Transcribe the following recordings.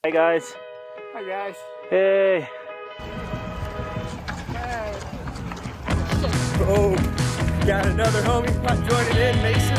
Hey guys. Hi guys. Hey. Oh, got another homie joining in, Mason.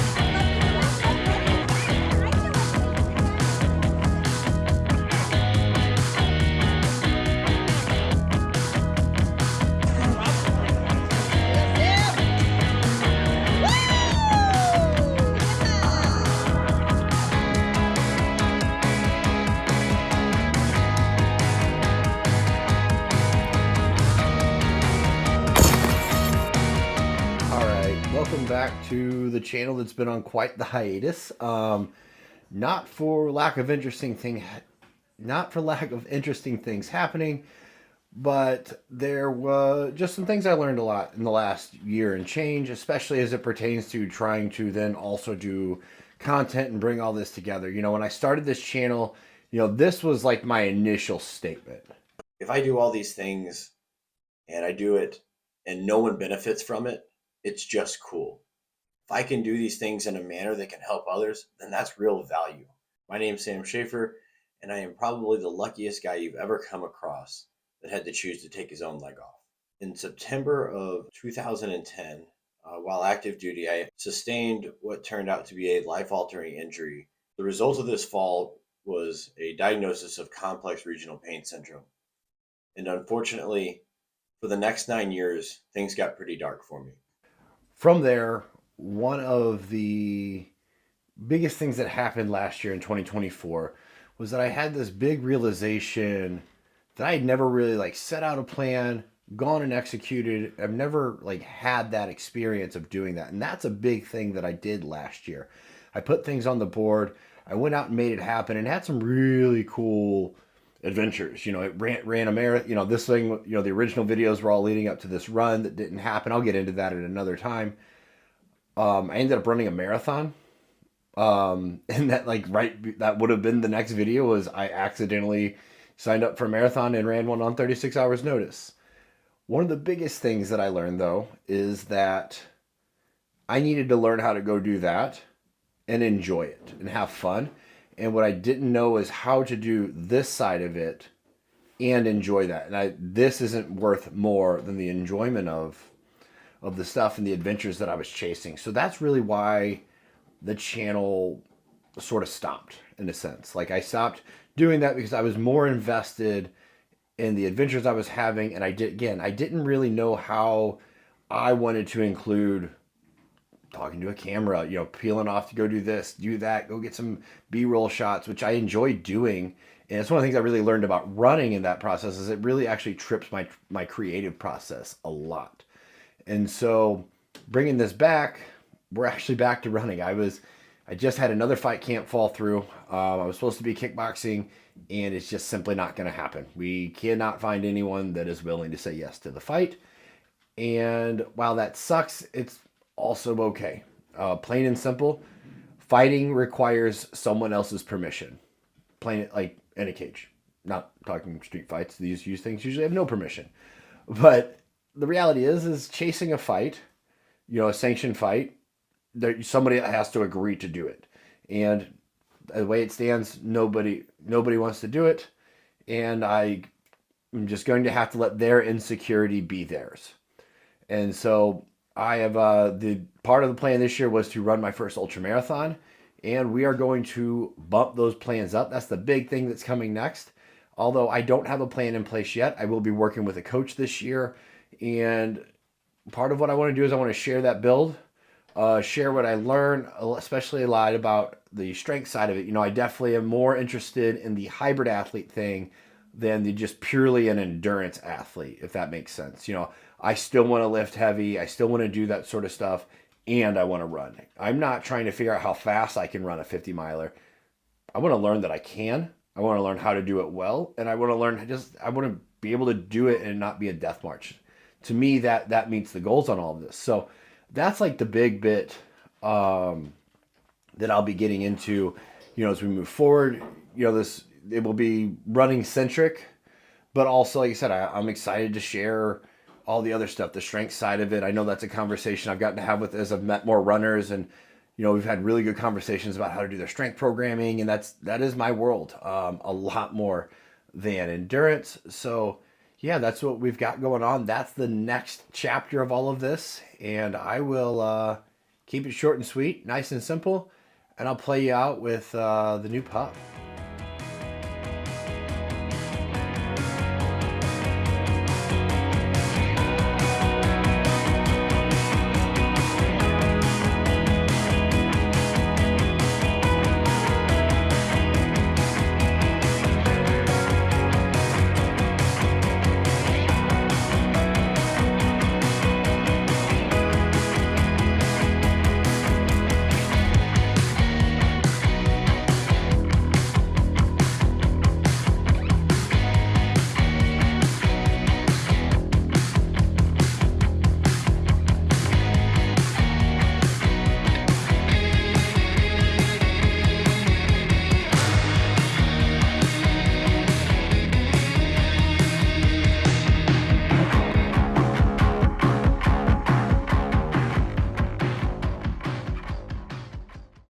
Welcome back to the channel that's been on quite the hiatus. Not for lack of interesting things happening, but there were just some things I learned a lot in the last year and change, especially as it pertains to trying to then also do content and bring all this together. When I started this channel, this was like my initial statement. If I do all these things and I do it and no one benefits from it, it's just cool. If I can do these things in a manner that can help others, then that's real value. My name's Sam Schaefer, and I am probably the luckiest guy you've ever come across that had to choose to take his own leg off. In September of 2010, while active duty, I sustained what turned out to be a life-altering injury. The result of this fall was a diagnosis of complex regional pain syndrome. And unfortunately, for the next 9 years, things got pretty dark for me. From there, one of the biggest things that happened last year in 2024 was that I had this big realization that I had never really set out a plan, gone and executed. I've never had that experience of doing that. And that's a big thing that I did last year. I put things on the board. I went out and made it happen and had some really cool adventures. It ran a marathon. This thing, the original videos were all leading up to this run that didn't happen. I'll get into that at another time. I ended up running a marathon. And that that would have been the next video was I accidentally signed up for a marathon and ran one on 36 hours notice. One of the biggest things that I learned though is that I needed to learn how to go do that and enjoy it and have fun. And what I didn't know is how to do this side of it and enjoy that. And this isn't worth more than the enjoyment of the stuff and the adventures that I was chasing. So that's really why the channel sort of stopped in a sense. I stopped doing that because I was more invested in the adventures I was having. And I didn't really know how I wanted to include talking to a camera, peeling off to go do this, do that, go get some B-roll shots, which I enjoy doing. And it's one of the things I really learned about running in that process is it really actually trips my creative process a lot. And so bringing this back, we're actually back to running. I just had another fight camp fall through. I was supposed to be kickboxing and it's just simply not going to happen. We cannot find anyone that is willing to say yes to the fight. And while that sucks, it's also okay. Plain and simple, fighting requires someone else's permission. Plain like in a cage. Not talking street fights. These things usually have no permission. But the reality is chasing a fight, a sanctioned fight, somebody has to agree to do it. And the way it stands, nobody wants to do it. And I'm just going to have to let their insecurity be theirs. And so I have the part of the plan this year was to run my first ultra marathon, and we are going to bump those plans up. That's the big thing that's coming next. Although I don't have a plan in place yet, I will be working with a coach this year, and part of what I want to do is I want to share that build, share what I learn, especially a lot about the strength side of it. I definitely am more interested in the hybrid athlete thing than the just purely an endurance athlete, if that makes sense. I still want to lift heavy. I still want to do that sort of stuff. And I want to run. I'm not trying to figure out how fast I can run a 50 miler. I want to learn that I can. I want to learn how to do it well. And I want to be able to do it and not be a death march. To me, that meets the goals on all of this. So that's the big bit that I'll be getting into, as we move forward. It will be running centric, but also, like I said, I'm excited to share all the other stuff, the strength side of it. I know that's a conversation I've gotten to have with as I've met more runners and, we've had really good conversations about how to do their strength programming, and that is my world, a lot more than endurance. So yeah, that's what we've got going on. That's the next chapter of all of this, and I will keep it short and sweet, nice and simple, and I'll play you out with the new pup.